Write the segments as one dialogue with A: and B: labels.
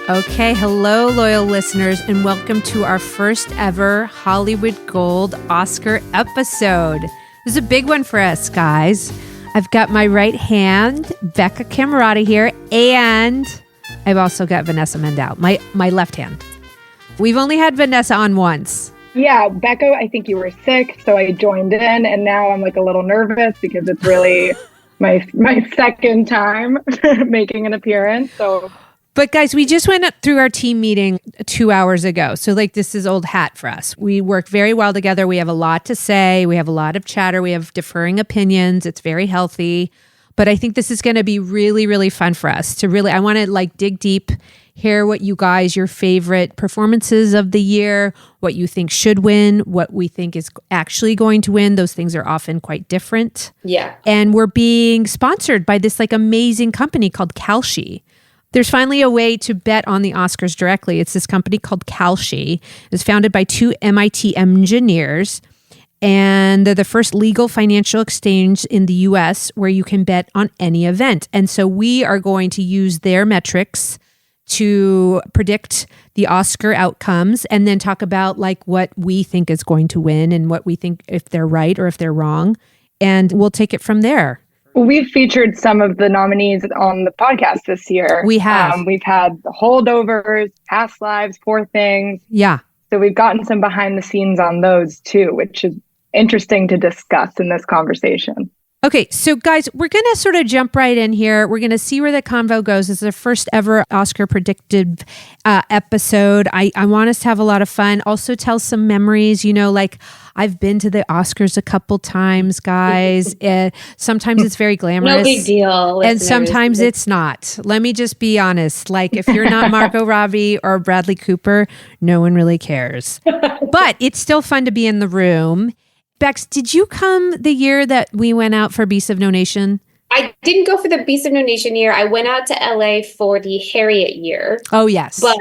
A: Okay, hello, loyal listeners, and welcome to our first ever Hollywood Gold Oscar episode. This is a big one for us, guys. I've got my right hand, Becca Camerata here, and I've also got Vanessa Mendel, my left hand. We've only had Vanessa on once.
B: Yeah, Becca, I think you were sick, so I joined in, and now I'm like a little nervous because it's really my second time making an appearance.
A: But guys, we just went up through our team meeting 2 hours ago. So this is old hat for us. We work very well together. We have a lot to say. We have a lot of chatter. We have differing opinions. It's very healthy. But I think this is going to be really, really fun for us to I want to dig deep, hear what you guys, your favorite performances of the year, what you think should win, what we think is actually going to win. Those things are often quite different.
C: Yeah.
A: And we're being sponsored by this amazing company called Kalshi. There's finally a way to bet on the Oscars directly. It's this company called Kalshi. It was founded by two MIT engineers, and they're the first legal financial exchange in the US where you can bet on any event. And so we are going to use their metrics to predict the Oscar outcomes and then talk about what we think is going to win and what we think if they're right or if they're wrong. And we'll take it from there.
B: We've featured some of the nominees on the podcast this year.
A: We have.
B: We've had Holdovers, Past Lives, Poor Things.
A: Yeah.
B: So we've gotten some behind the scenes on those too, which is interesting to discuss in this conversation.
A: Okay, so guys, we're going to sort of jump right in here. We're going to see where the convo goes. This is the first ever Oscar predicted episode. I want us to have a lot of fun. Also tell some memories, I've been to the Oscars a couple times, guys. Sometimes it's very glamorous.
C: No big deal.
A: Listeners. And sometimes it's not. Let me just be honest. If you're not Margot Robbie or Bradley Cooper, no one really cares. But it's still fun to be in the room. Bex, did you come the year that we went out for Beasts of No Nation?
C: I didn't go for the Beasts of No Nation year. I went out to LA for the Harriet year.
A: Oh, yes.
C: But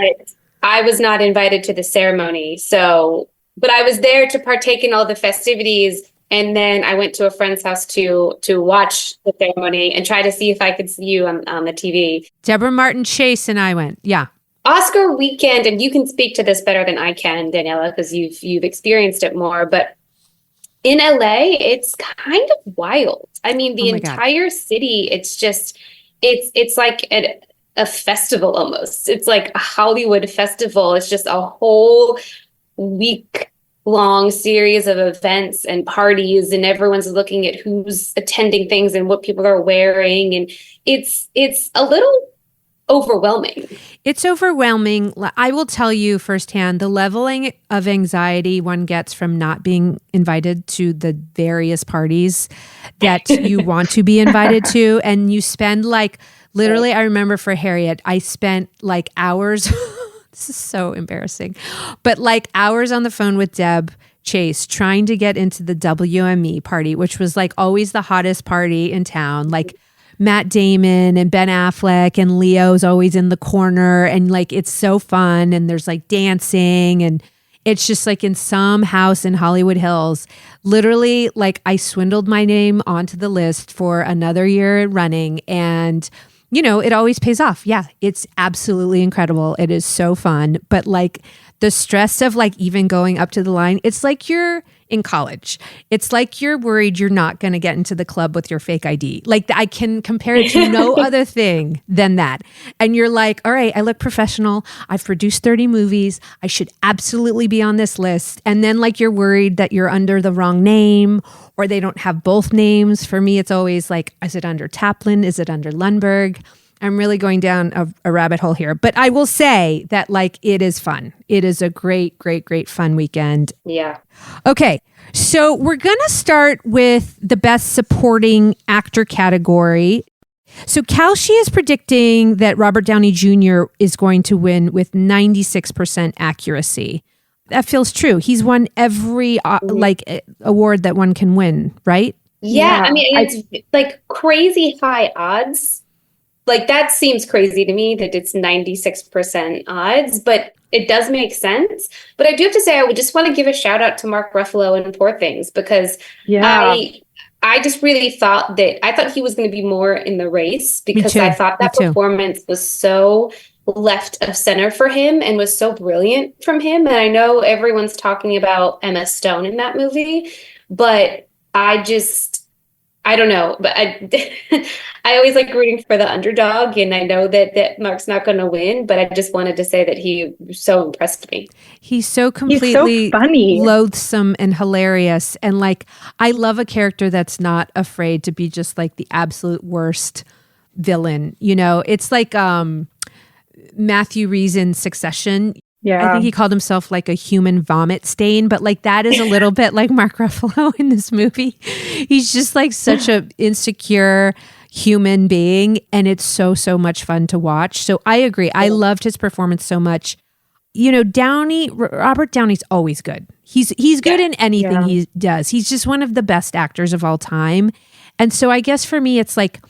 C: I was not invited to the ceremony. But I was there to partake in all the festivities. And then I went to a friend's house to watch the ceremony and try to see if I could see you on the TV.
A: Deborah Martin Chase and I went. Yeah.
C: Oscar weekend, and you can speak to this better than I can, Daniela, because you've experienced it more. But in LA, it's kind of wild. I mean, the entire city, it's just, it's like a festival almost. It's like a Hollywood festival. It's just a whole week-long series of events and parties, and everyone's looking at who's attending things and what people are wearing. And it's a little overwhelming.
A: It's overwhelming. I will tell you firsthand, the leveling of anxiety one gets from not being invited to the various parties that you want to be invited to. And you spend literally, I remember for Harriet, I spent hours, this is so embarrassing, but hours on the phone with Deb Chase trying to get into the WME party, which was always the hottest party in town. Matt Damon and Ben Affleck and Leo's always in the corner, and it's so fun, and there's dancing, and it's just in some house in Hollywood Hills. Literally, I swindled my name onto the list for another year running, and it always pays off. Yeah, it's absolutely incredible. It is so fun, but the stress of even going up to the line, it's you're in college. It's you're worried you're not going to get into the club with your fake ID. I can compare it to no other thing than that. And you're all right, I look professional. I've produced 30 movies. I should absolutely be on this list. And then you're worried that you're under the wrong name or they don't have both names. For me, it's always is it under Taplin? Is it under Lundberg? I'm really going down a rabbit hole here, but I will say that it is fun. It is a great, great, great fun weekend.
C: Yeah.
A: Okay. So we're going to start with the best supporting actor category. So Kalshi is predicting that Robert Downey Jr. is going to win with 96% accuracy. That feels true. He's won every award that one can win, right?
C: Yeah. I mean, it's crazy high odds. That seems crazy to me that it's 96% odds, but it does make sense. But I do have to say, I would just want to give a shout out to Mark Ruffalo and Poor Things, because I just really thought he was going to be more in the race, because I thought that performance was so left of center for him and was so brilliant from him. And I know everyone's talking about Emma Stone in that movie, but I don't know, but I always like rooting for the underdog, and I know that Mark's not going to win, but I just wanted to say that he so impressed me.
A: He's so completely
B: funny,
A: loathsome and hilarious, and like I love a character that's not afraid to be just like the absolute worst villain. You know, it's like Matthew Rhys in Succession.
B: Yeah.
A: I think he called himself like a human vomit stain, but like that is a little bit like Mark Ruffalo in this movie. He's just like such a insecure human being, and it's so much fun to watch. So I agree. I loved his performance so much. You know, Robert Downey's always good. He's good in anything he does. He's just one of the best actors of all time. And so I guess for me, it's like,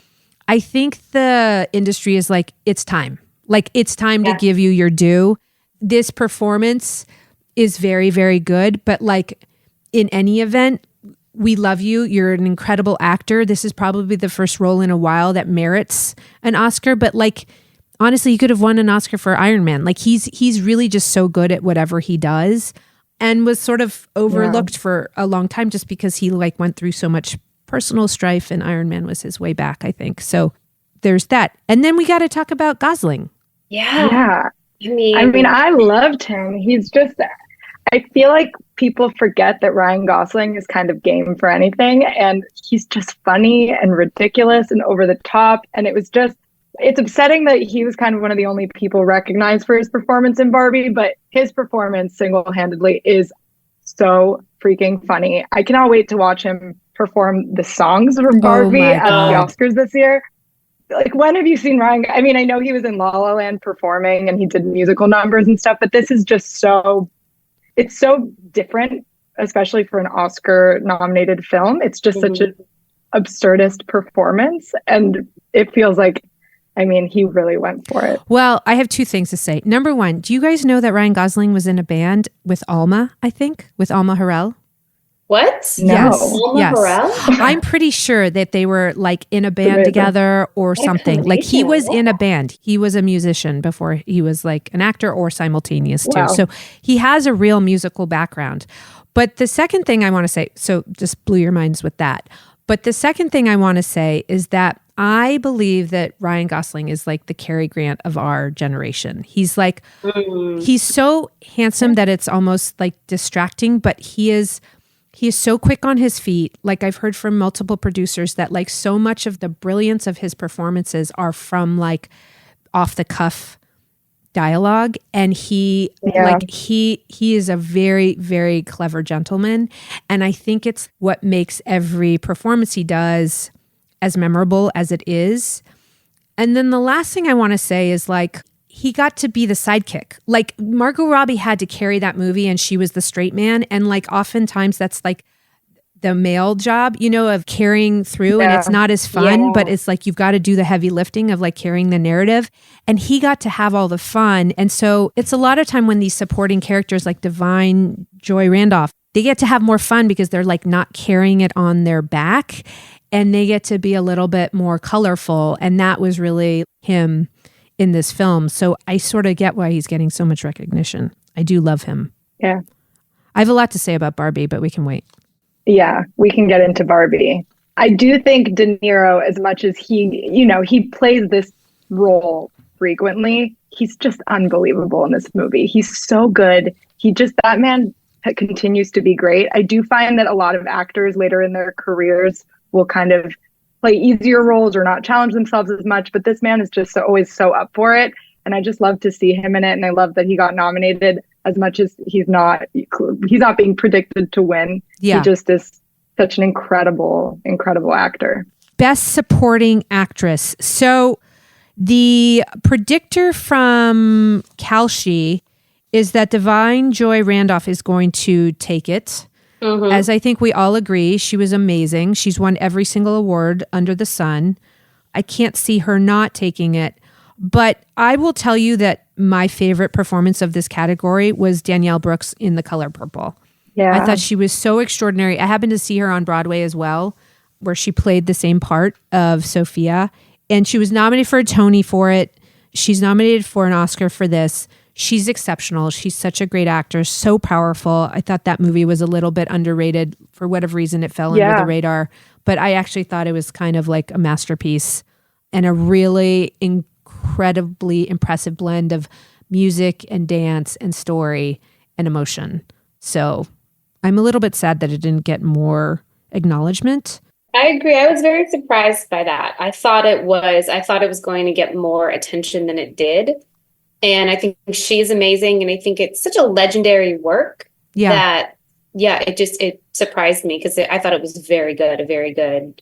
A: I think the industry is like, it's time. Like, it's time to give you your due. This performance is very, very good. But like in any event, we love you. You're an incredible actor. This is probably the first role in a while that merits an Oscar. But like, honestly, he could have won an Oscar for Iron Man. Like he's really just so good at whatever he does, and was sort of overlooked for a long time just because he like went through so much personal strife, and Iron Man was his way back, I think. So there's that. And then we got to talk about Gosling.
B: Yeah. I mean, I loved him. He's just, I feel like people forget that Ryan Gosling is kind of game for anything. And he's just funny and ridiculous and over the top. And it's upsetting that he was kind of one of the only people recognized for his performance in Barbie, but his performance single-handedly is so freaking funny. I cannot wait to watch him perform the songs from Barbie at the Oscars this year. Like, when have you seen Ryan? I mean, I know he was in La La Land performing and he did musical numbers and stuff, but this is just it's so different, especially for an Oscar nominated film. It's just such an absurdist performance. And it feels like, I mean, he really went for it.
A: Well, I have two things to say. Number one, do you guys know that Ryan Gosling was in a band with Alma, I think, with Alma Harrell?
C: What?
B: No.
C: Yes.
A: I'm pretty sure that they were like in a band together or something. Like he was in a band. He was a musician before he was like an actor, or simultaneous too. So he has a real musical background. But the second thing I want to say, so just blew your minds with that. But the second thing I want to say is that I believe that Ryan Gosling is like the Cary Grant of our generation. He's like, he's so handsome that it's almost like distracting, but he is so quick on his feet. Like I've heard from multiple producers that like so much of the brilliance of his performances are from like off the cuff dialogue. And he is a very, very clever gentleman. And I think it's what makes every performance he does as memorable as it is. And then the last thing I want to say is like, he got to be the sidekick. Like Margot Robbie had to carry that movie and she was the straight man. And like oftentimes that's like the male job, you know, of carrying through, and it's not as fun, but it's like you've got to do the heavy lifting of like carrying the narrative. And he got to have all the fun. And so it's a lot of time when these supporting characters like Divine Joy Randolph, they get to have more fun because they're like not carrying it on their back, and they get to be a little bit more colorful. And that was really him in this film. So I sort of get why he's getting so much recognition. I do love him.
B: Yeah.
A: I have a lot to say about Barbie, but we can wait.
B: Yeah, we can get into Barbie. I do think De Niro, as much as he plays this role frequently, he's just unbelievable in this movie. He's so good. That man continues to be great. I do find that a lot of actors later in their careers will kind of play easier roles or not challenge themselves as much, but this man is just always so up for it, and I just love to see him in it. And I love that he got nominated, as much as he's not being predicted to win. He just is such an incredible actor.
A: Best Supporting Actress. So the predictor from Kalshi is that Divine Joy Randolph is going to take it. As I think we all agree, she was amazing. She's won every single award under the sun. I can't see her not taking it. But I will tell you that my favorite performance of this category was Danielle Brooks in The Color Purple. Yeah. I thought she was so extraordinary. I happened to see her on Broadway as well, where she played the same part of Sophia. And she was nominated for a Tony for it. She's nominated for an Oscar for this. She's exceptional. She's such a great actor, so powerful. I thought that movie was a little bit underrated. For whatever reason, it fell under the radar. But I actually thought it was kind of like a masterpiece and a really incredibly impressive blend of music and dance and story and emotion. So I'm a little bit sad that it didn't get more acknowledgement.
C: I agree. I was very surprised by that. I thought it was going to get more attention than it did. And I think she's amazing. And I think it's such a legendary work that, it surprised me because I thought it was very good, a very good,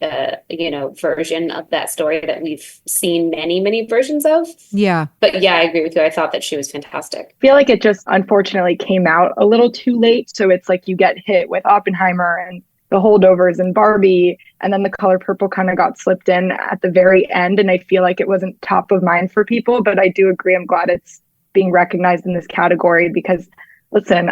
C: version of that story that we've seen many, many versions of.
A: Yeah.
C: But yeah, I agree with you. I thought that she was fantastic.
B: I feel like it just unfortunately came out a little too late. So it's like you get hit with Oppenheimer and The Holdovers and Barbie, and then The Color Purple kind of got slipped in at the very end. And I feel like it wasn't top of mind for people, but I do agree. I'm glad it's being recognized in this category because, listen,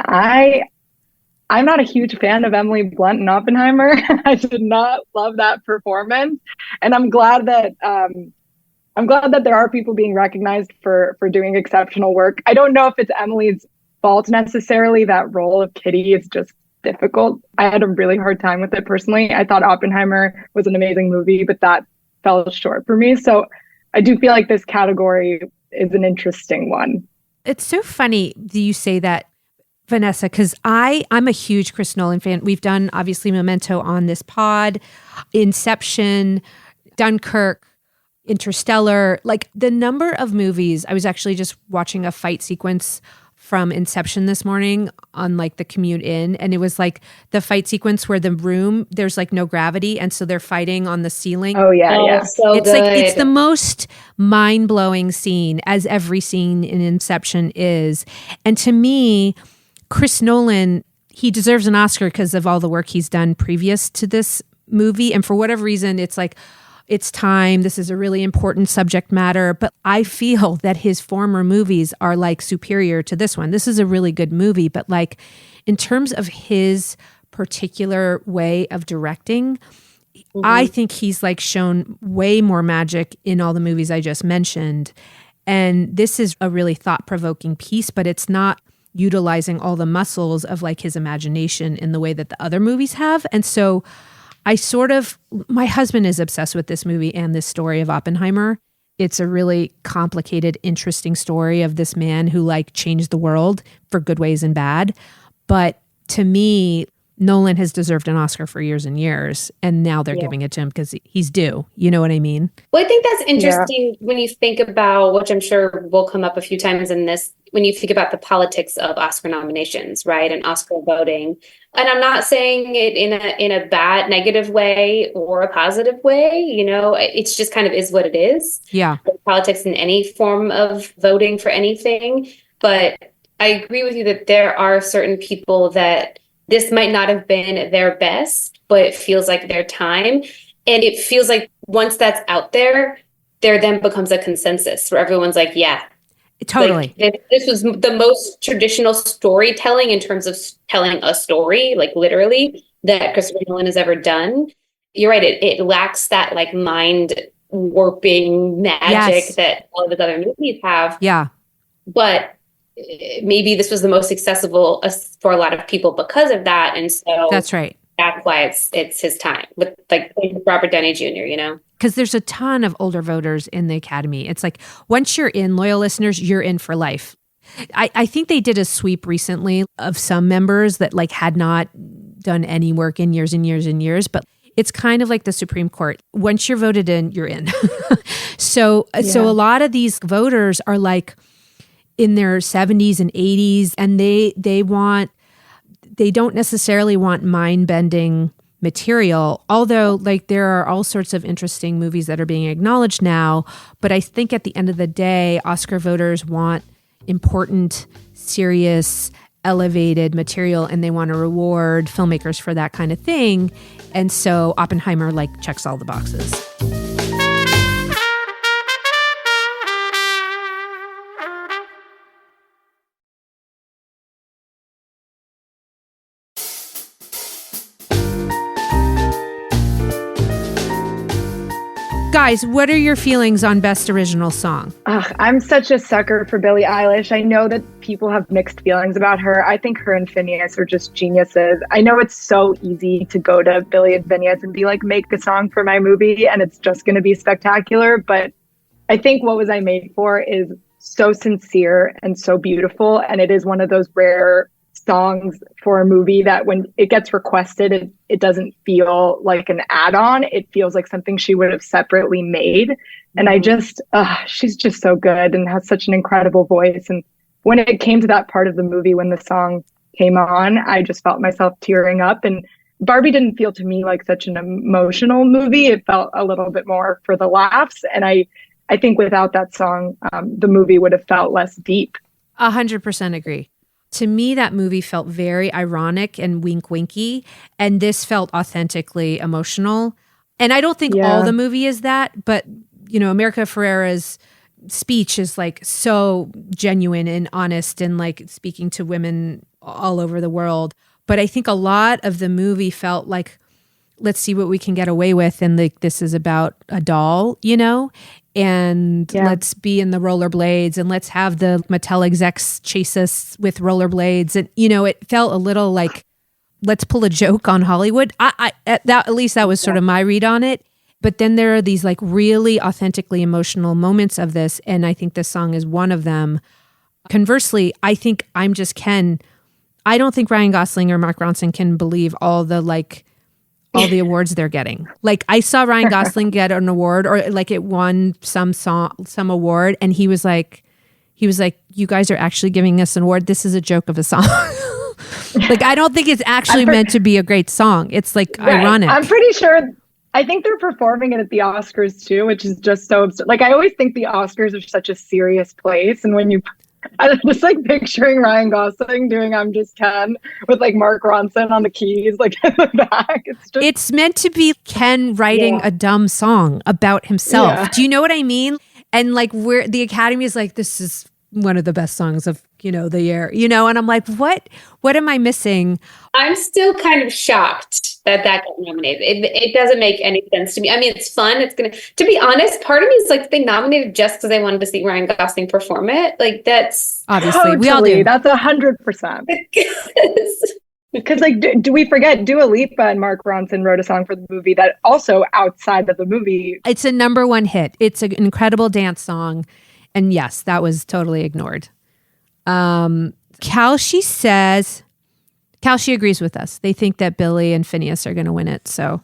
B: I'm not a huge fan of Emily Blunt and Oppenheimer. I did not love that performance. And I'm glad that there are people being recognized for doing exceptional work. I don't know if it's Emily's fault necessarily. That role of Kitty is just difficult. I had a really hard time with it personally. I thought Oppenheimer was an amazing movie, but that fell short for me. So I do feel like this category is an interesting one.
A: It's so funny that you say that, Vanessa, because I'm a huge Chris Nolan fan. We've done obviously Memento on this pod, Inception, Dunkirk, Interstellar, like the number of movies. I was actually just watching a fight sequence from Inception this morning on like the commute in, and it was like the fight sequence where the room there's like no gravity, and so they're fighting on the ceiling.
B: Oh yeah.
C: So
A: it's
C: good.
A: like it's the most mind-blowing scene, as every scene in Inception is. And to me, Chris Nolan, he deserves an Oscar because of all the work he's done previous to this movie, and for whatever reason, it's like it's time. This is a really important subject matter. But I feel that his former movies are like superior to this one. This is a really good movie. But like in terms of his particular way of directing, I think he's like shown way more magic in all the movies I just mentioned. And this is a really thought-provoking piece, but it's not utilizing all the muscles of like his imagination in the way that the other movies have. And so my husband is obsessed with this movie and this story of Oppenheimer. It's a really complicated, interesting story of this man who like changed the world for good ways and bad. But to me, Nolan has deserved an Oscar for years and years, and now they're giving it to him because he's due. You know what I mean?
C: Well, I think that's interesting when you think about, which I'm sure will come up a few times in this, when you think about the politics of Oscar nominations, right, and Oscar voting. And I'm not saying it in a bad, negative way or a positive way. You know, it's just kind of is what it is.
A: Yeah.
C: Politics in any form of voting for anything. But I agree with you that there are certain people that this might not have been their best, but it feels like their time. And it feels like once that's out there then becomes a consensus where everyone's like, yeah.
A: Totally.
C: Like, this was the most traditional storytelling in terms of telling a story, like literally, that Christopher Nolan has ever done. You're right. It lacks that like mind warping magic that all of his other movies have.
A: Yeah.
C: But maybe this was the most accessible for a lot of people because of that. And so
A: that's right.
C: That's why it's his time with like Robert Downey Jr., you know?
A: Because there's a ton of older voters in the Academy. It's like once you're in, loyal listeners, you're in for life. I think they did a sweep recently of some members that like had not done any work in years and years and years, but it's kind of like the Supreme Court. Once you're voted in, you're in. So a lot of these voters are like in their 70s and 80s, and they don't necessarily want mind-bending material, although like there are all sorts of interesting movies that are being acknowledged now. But I think at the end of the day, Oscar voters want important, serious, elevated material, and they want to reward filmmakers for that kind of thing. And so Oppenheimer like checks all the boxes. Guys, what are your feelings on Best Original Song?
B: I'm such a sucker for Billie Eilish. I know that people have mixed feelings about her. I think her and Phineas are just geniuses. I know it's so easy to go to Billie and Phineas and be like, make a song for my movie, and it's just going to be spectacular. But I think What Was I Made For is so sincere and so beautiful. And it is one of those rare songs for a movie that when it gets requested, it doesn't feel like an add-on. It feels like something she would have separately made. And I just, she's just so good and has such an incredible voice. And when it came to that part of the movie, when the song came on, I just felt myself tearing up. And Barbie didn't feel to me like such an emotional movie. It felt a little bit more for the laughs. And I think without that song, the movie would have felt less deep.
A: 100% agree. To me, that movie felt very ironic and wink-winky, and this felt authentically emotional. And I don't think all the movie is that, but, you know, America Ferrera's speech is like so genuine and honest and like speaking to women all over the world. But I think a lot of the movie felt like, let's see what we can get away with. And like, this is about a doll, you know? And let's be in the rollerblades and let's have the Mattel execs chase us with rollerblades. And, you know, it felt a little like, let's pull a joke on Hollywood. At least that was sort of my read on it. But then there are these like really authentically emotional moments of this. And I think this song is one of them. Conversely, I think I'm Just Ken. I don't think Ryan Gosling or Mark Ronson can believe all the awards they're getting. Like I saw Ryan Gosling get an award or like it won some award. And he was like, you guys are actually giving us an award. This is a joke of a song. Like, I don't think it's actually meant to be a great song. It's like ironic.
B: I'm pretty sure. I think they're performing it at the Oscars too, which is just so absurd. Like I always think the Oscars are such a serious place. And when I'm just like picturing Ryan Gosling doing I'm Just Ken with like Mark Ronson on the keys, like in the back.
A: It's meant to be Ken writing a dumb song about himself. Yeah. Do you know what I mean? And like where the Academy is like, this is one of the best songs of, you know, the year, you know? And I'm like, what am I missing?
C: I'm still kind of shocked that got nominated. It doesn't make any sense to me. I mean, it's fun. To be honest, part of me is like, they nominated just because they wanted to see Ryan Gosling perform it. Like that's
A: obviously
B: totally,
A: we all do.
B: That's 100%. Because like, do we forget Dua Lipa and Mark Ronson wrote a song for the movie that also outside of the movie.
A: It's a #1 hit. It's an incredible dance song. And yes, that was totally ignored. Kalshi agrees with us. They think that Billy and Phineas are going to win it. So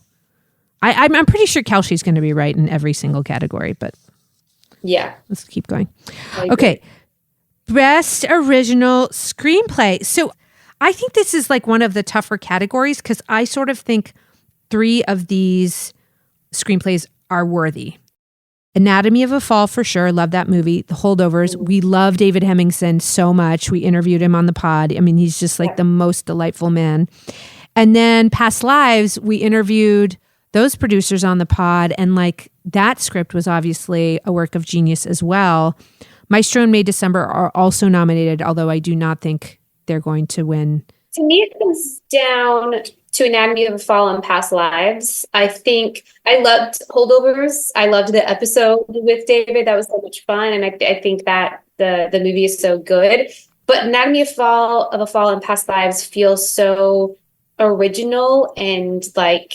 A: I'm pretty sure Kalshi's going to be right in every single category, but
C: yeah,
A: let's keep going. Okay. Best Original Screenplay. So I think this is like one of the tougher categories because I sort of think 3 of these screenplays are worthy. Anatomy of a Fall, for sure. Love that movie. The Holdovers. We love David Hemmingson so much. We interviewed him on the pod. I mean, he's just like the most delightful man. And then Past Lives, we interviewed those producers on the pod. And like that script was obviously a work of genius as well. Maestro and May December are also nominated, although I do not think they're going to win.
C: To me, it comes down to Anatomy of a Fall and Past Lives. I think I loved Holdovers. I loved the episode with David. That was so much fun. And I think that the movie is so good. But Anatomy of a Fall and Past Lives feels so original and like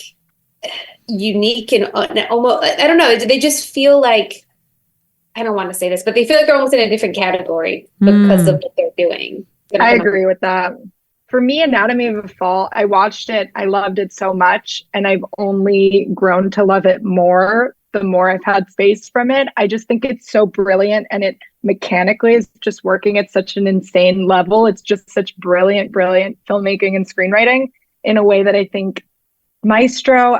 C: unique and almost, I don't know, they just feel like, I don't want to say this, but they feel like they're almost in a different category because of what they're doing.
B: I agree with that. For me, Anatomy of a Fall, I watched it. I loved it so much. And I've only grown to love it more the more I've had space from it. I just think it's so brilliant. And it mechanically is just working at such an insane level. It's just such brilliant filmmaking and screenwriting in a way that I think Maestro,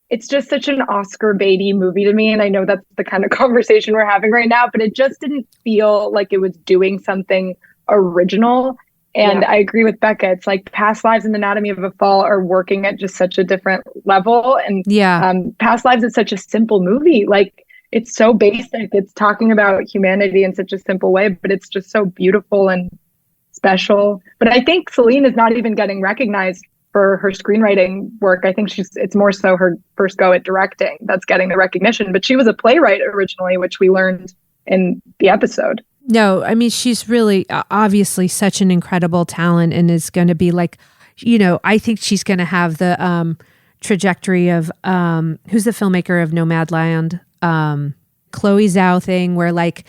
B: it's just such an Oscar baity movie to me. And I know that's the kind of conversation we're having right now, but it just didn't feel like it was doing something original. And I agree with Becca. It's like Past Lives and Anatomy of a Fall are working at just such a different level. And Past Lives is such a simple movie. Like it's so basic. It's talking about humanity in such a simple way, but it's just so beautiful and special. But I think Celine is not even getting recognized for her screenwriting work. I think it's more so her first go at directing that's getting the recognition. But she was a playwright originally, which we learned in the episode.
A: No, I mean, she's really obviously such an incredible talent and is going to be like, I think she's going to have the trajectory of who's the filmmaker of Nomadland? Chloe Zhao thing, where like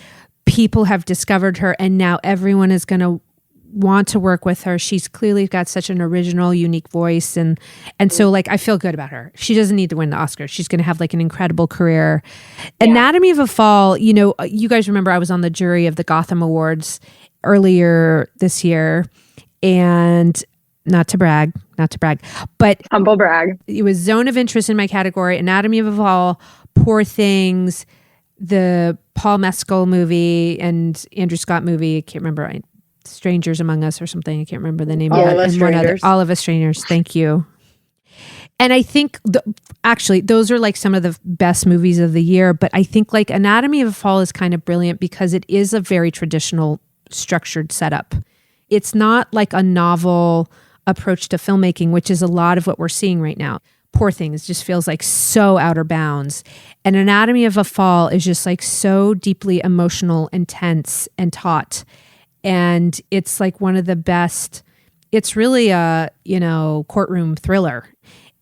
A: people have discovered her and now everyone is going to want to work with her. She's clearly got such an original, unique voice. And so like, I feel good about her. She doesn't need to win the Oscar. She's going to have like an incredible career. Yeah. Anatomy of a Fall, you guys remember I was on the jury of the Gotham Awards earlier this year, and not to brag, but
B: humble brag.
A: It was Zone of Interest in my category, Anatomy of a Fall, Poor Things, the Paul Mescal movie and Andrew Scott movie. I can't remember. Strangers Among Us or something. I can't remember the name of it. All of Us Strangers. Thank you. And I think actually those are like some of the best movies of the year. But I think like Anatomy of a Fall is kind of brilliant because it is a very traditional structured setup. It's not like a novel approach to filmmaking, which is a lot of what we're seeing right now. Poor Things just feels like so outer bounds. And Anatomy of a Fall is just like so deeply emotional and tense and taut. And it's like one of the best, it's really a, courtroom thriller.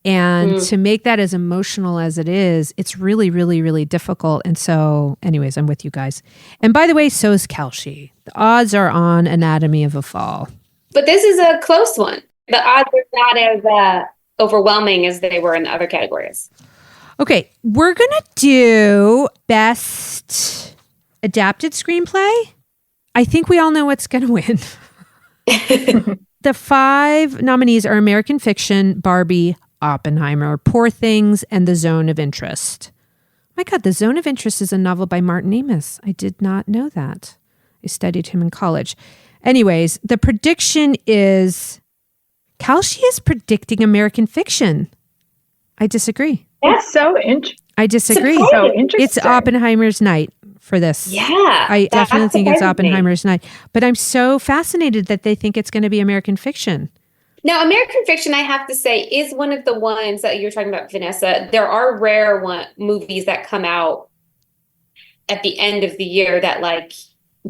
A: And to make that as emotional as it is, it's really, really, really difficult. And so anyways, I'm with you guys. And by the way, so is Kalshi. The odds are on Anatomy of a Fall.
C: But this is a close one. The odds are not as overwhelming as they were in the other categories.
A: Okay, we're going to do Best Adapted Screenplay. I think we all know what's going to win. The 5 nominees are American Fiction, Barbie, Oppenheimer, Poor Things, and The Zone of Interest. My God, The Zone of Interest is a novel by Martin Amis. I did not know that. I studied him in college. Anyways, the prediction is Kalshi is predicting American Fiction. I disagree.
B: That's so interesting.
A: I disagree.
B: So interesting.
A: It's Oppenheimer's night for this.
C: Yeah.
A: I definitely think it's Oppenheimer's night. But I'm so fascinated that they think it's going to be American Fiction.
C: Now, American Fiction, I have to say, is one of the ones that you're talking about, Vanessa. There are rare movies that come out at the end of the year that like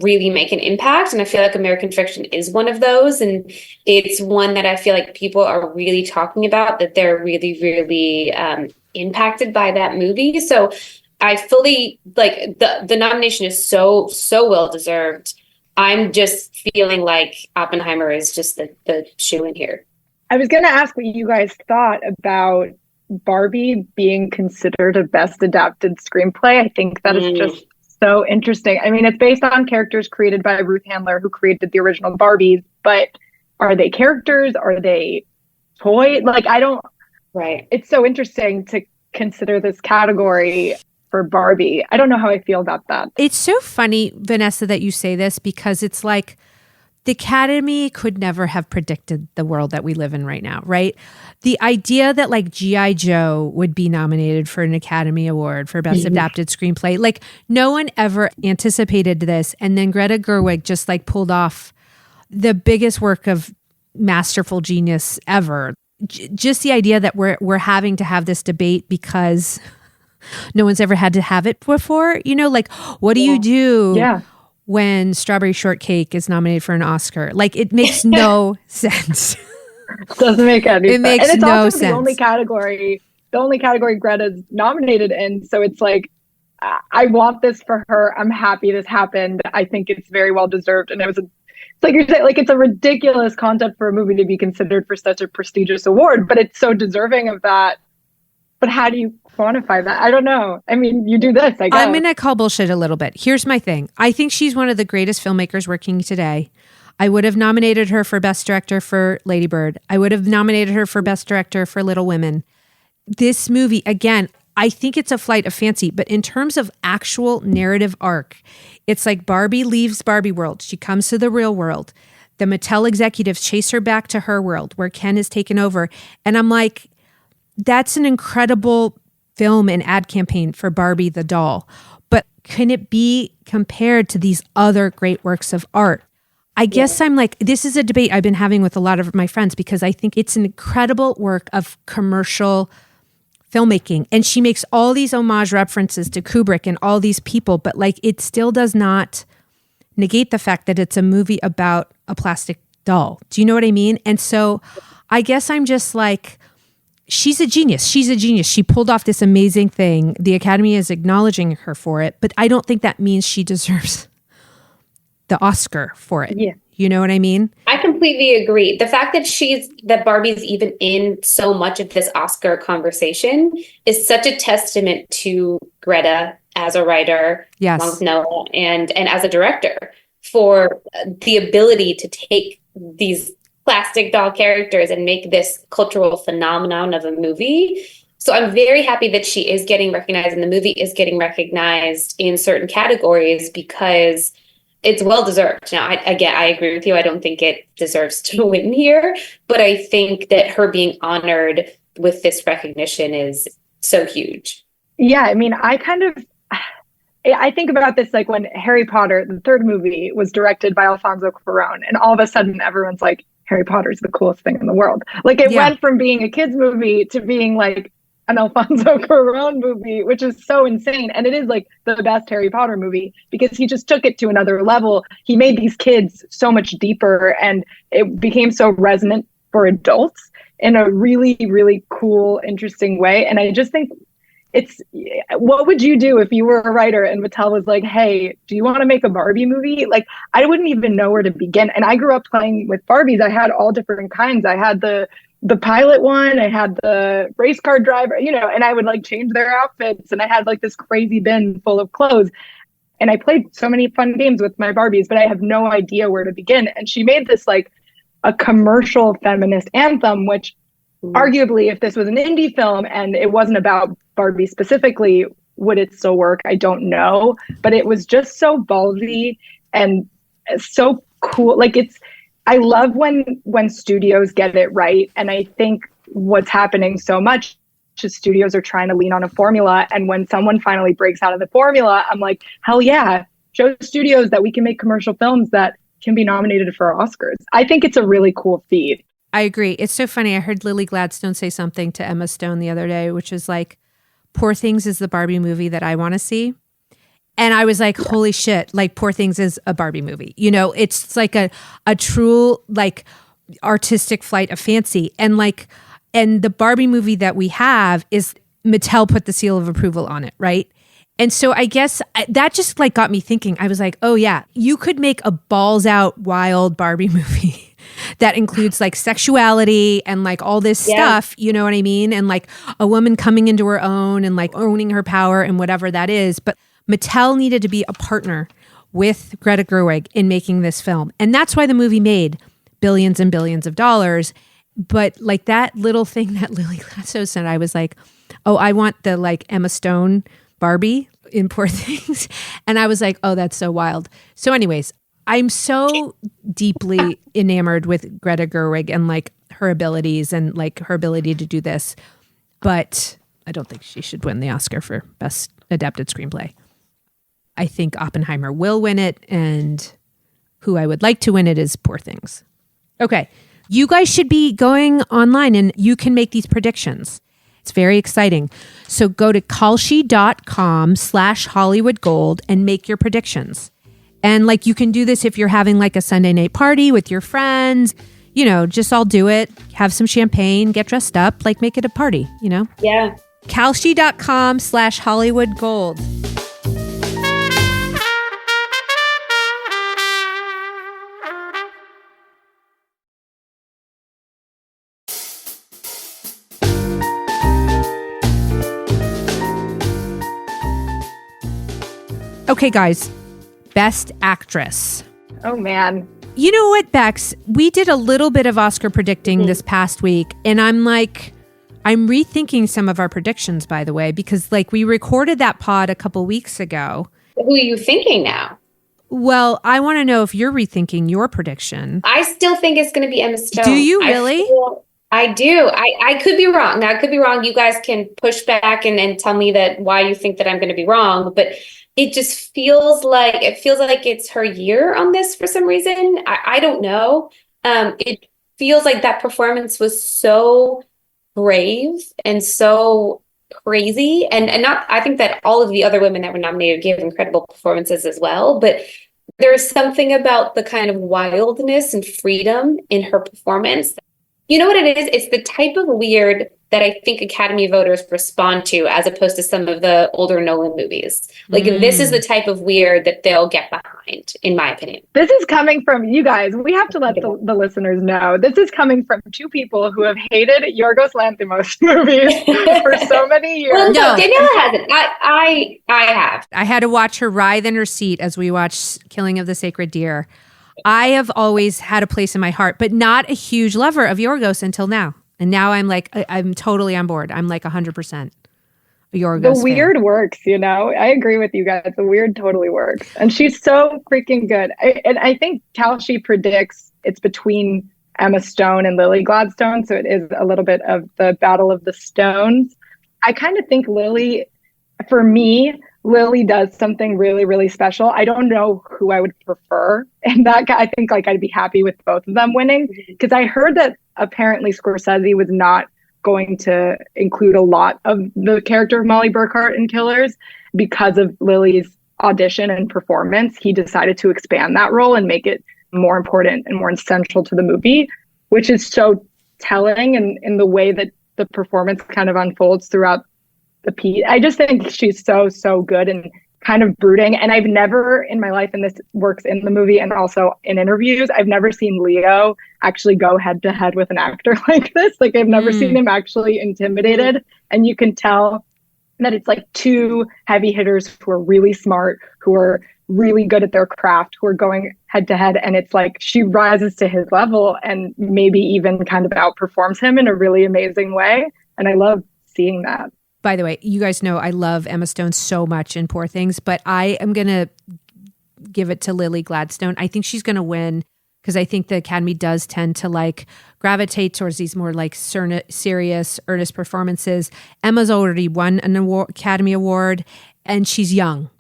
C: really make an impact. And I feel like American Fiction is one of those. And it's one that I feel like people are really talking about, that they're really, really impacted by that movie. So I fully like the nomination is so well deserved. I'm just feeling like Oppenheimer is just the shoe in here.
B: I was going to ask what you guys thought about Barbie being considered a best adapted screenplay. I think that is just so interesting. I mean, it's based on characters created by Ruth Handler, who created the original Barbies, but are they characters? Are they toys? Like, right. It's so interesting to consider this category for Barbie. I don't know how I feel about that.
A: It's so funny, Vanessa, that you say this, because it's like the Academy could never have predicted the world that we live in right now, right? The idea that like G.I. Joe would be nominated for an Academy Award for Best Adapted Screenplay, like no one ever anticipated this. And then Greta Gerwig just like pulled off the biggest work of masterful genius ever. Just the idea that we're having to have this debate because no one's ever had to have it before. Like, what do you do when Strawberry Shortcake is nominated for an Oscar? Like, it makes no sense.
B: Doesn't make any sense.
A: It makes
B: and it's
A: no
B: also
A: sense.
B: The only category Greta's nominated in. So it's like, I want this for her. I'm happy this happened. I think it's very well deserved. And it's like you're saying, like, it's a ridiculous concept for a movie to be considered for such a prestigious award, but it's so deserving of that. But how do you quantify that? I don't know. I mean, you do this, I guess.
A: I'm going to call bullshit a little bit. Here's my thing. I think she's one of the greatest filmmakers working today. I would have nominated her for Best Director for Lady Bird. I would have nominated her for Best Director for Little Women. This movie, again, I think it's a flight of fancy, but in terms of actual narrative arc, it's like Barbie leaves Barbie world. She comes to the real world. The Mattel executives chase her back to her world where Ken has taken over. And I'm like, that's an incredible film and ad campaign for Barbie the doll. But can it be compared to these other great works of art? I guess I'm like, this is a debate I've been having with a lot of my friends because I think it's an incredible work of commercial filmmaking. And she makes all these homage references to Kubrick and all these people, but like it still does not negate the fact that it's a movie about a plastic doll. Do you know what I mean? And so I guess I'm just like, she's a genius. She's a genius. She pulled off this amazing thing. The Academy is acknowledging her for it, but I don't think that means she deserves the Oscar for it.
B: Yeah.
A: You know what I mean?
C: I completely agree. The fact that Barbie's even in so much of this Oscar conversation is such a testament to Greta as a writer,
A: yes,
C: along with Noah, and as a director, for the ability to take these plastic doll characters and make this cultural phenomenon of a movie. So I'm very happy that she is getting recognized and the movie is getting recognized in certain categories because it's well-deserved. Now, I agree with you. I don't think it deserves to win here, but I think that her being honored with this recognition is so huge.
B: Yeah, I mean, I think about this like when Harry Potter, the third movie, was directed by Alfonso Cuarón, and all of a sudden everyone's like, Harry Potter's the coolest thing in the world. Like it went from being a kid's movie to being like an Alfonso Cuarón movie, which is so insane. And it is like the best Harry Potter movie because he just took it to another level. He made these kids so much deeper and it became so resonant for adults in a really, really cool, interesting way. And I just think what would you do if you were a writer and Mattel was like, hey, do you want to make a Barbie movie? Like, I wouldn't even know where to begin. And I grew up playing with Barbies. I had all different kinds. I had the pilot one, I had the race car driver, and I would like change their outfits. And I had like this crazy bin full of clothes. And I played so many fun games with my Barbies, but I have no idea where to begin. And she made this like a commercial feminist anthem, which arguably, if this was an indie film and it wasn't about Barbie specifically, would it still work? I don't know. But it was just so ballsy and so cool. Like I love when studios get it right. And I think what's happening so much is studios are trying to lean on a formula. And when someone finally breaks out of the formula, I'm like, hell yeah, show studios that we can make commercial films that can be nominated for Oscars. I think it's a really cool feat.
A: I agree. It's so funny. I heard Lily Gladstone say something to Emma Stone the other day, which is like, Poor Things is the Barbie movie that I want to see. And I was like, holy shit, like Poor Things is a Barbie movie. It's like a true like artistic flight of fancy. And the Barbie movie that we have is Mattel put the seal of approval on it, right? And so I guess that just like got me thinking. I was like, oh yeah, you could make a balls out wild Barbie movie that includes like sexuality and like all this stuff, you know what I mean? And like a woman coming into her own and like owning her power and whatever that is. But Mattel needed to be a partner with Greta Gerwig in making this film. And that's why the movie made billions and billions of dollars. But like that little thing that Lily Gladstone said, I was like, oh, I want the like Emma Stone Barbie in Poor Things. And I was like, oh, that's so wild. So anyways, I'm so deeply enamored with Greta Gerwig and like her abilities and like her ability to do this. But I don't think she should win the Oscar for Best Adapted Screenplay. I think Oppenheimer will win it. And who I would like to win it is Poor Things. Okay. You guys should be going online and you can make these predictions. It's very exciting. So go to kalshi.com/Hollywood Gold and make your predictions. And like you can do this if you're having like a Sunday night party with your friends, just all do it, have some champagne, get dressed up, like make it a party,
C: Yeah.
A: Kalshi.com/Hollywood Gold. Okay, guys. Best Actress.
B: Oh, man.
A: You know what, Bex? We did a little bit of Oscar predicting this past week, and I'm rethinking some of our predictions, by the way, because like we recorded that pod a couple weeks ago.
C: Who are you thinking now?
A: Well, I want to know if you're rethinking your prediction.
C: I still think it's going to be Emma Stone.
A: Do you really?
C: I do. I could be wrong. Now, I could be wrong. You guys can push back and tell me that why you think that I'm going to be wrong. But it just feels like it's her year on this for some reason. I don't know. It feels like that performance was so brave and so crazy. And not, I think that all of the other women that were nominated gave incredible performances as well. But there's something about the kind of wildness and freedom in her performance. You know what it is? It's the type of weird that I think Academy voters respond to, as opposed to some of the older Nolan movies. Like, this is the type of weird that they'll get behind, in my opinion.
B: This is coming from you guys. We have to let the listeners know. This is coming from two people who have hated Yorgos Lanthimos movies for so many years.
C: Well, no, Daniela hasn't. I have.
A: I had to watch her writhe in her seat as we watched Killing of the Sacred Deer. I have always had a place in my heart, but not a huge lover of Yorgos until now. And now I'm like, I'm totally on board. I'm like 100% Yorgos.
B: The weird works, you know? I agree with you guys. The weird totally works. And she's so freaking good. I think Kalshi predicts it's between Emma Stone and Lily Gladstone. So it is a little bit of the battle of the stones. I kind of think Lily, for me, Lily does something really, really special. I don't know who I would prefer. And that guy, I think like I'd be happy with both of them winning, because I heard that apparently Scorsese was not going to include a lot of the character of Molly Burkhart in Killers because of Lily's audition and performance. He decided to expand that role and make it more important and more essential to the movie, which is so telling in the way that the performance kind of unfolds throughout the piece. I just think she's so good and kind of brooding. And I've never in my life, and this works in the movie and also in interviews, I've never seen Leo actually go head to head with an actor like this. Like, I've never seen him actually intimidated. And you can tell that it's like two heavy hitters who are really smart, who are really good at their craft, who are going head to head. And it's like she rises to his level and maybe even kind of outperforms him in a really amazing way. And I love seeing that.
A: By the way, you guys know I love Emma Stone so much in Poor Things, but I am going to give it to Lily Gladstone. I think she's going to win because I think the Academy does tend to like gravitate towards these more like serious, earnest performances. Emma's already won an Academy Award and she's young.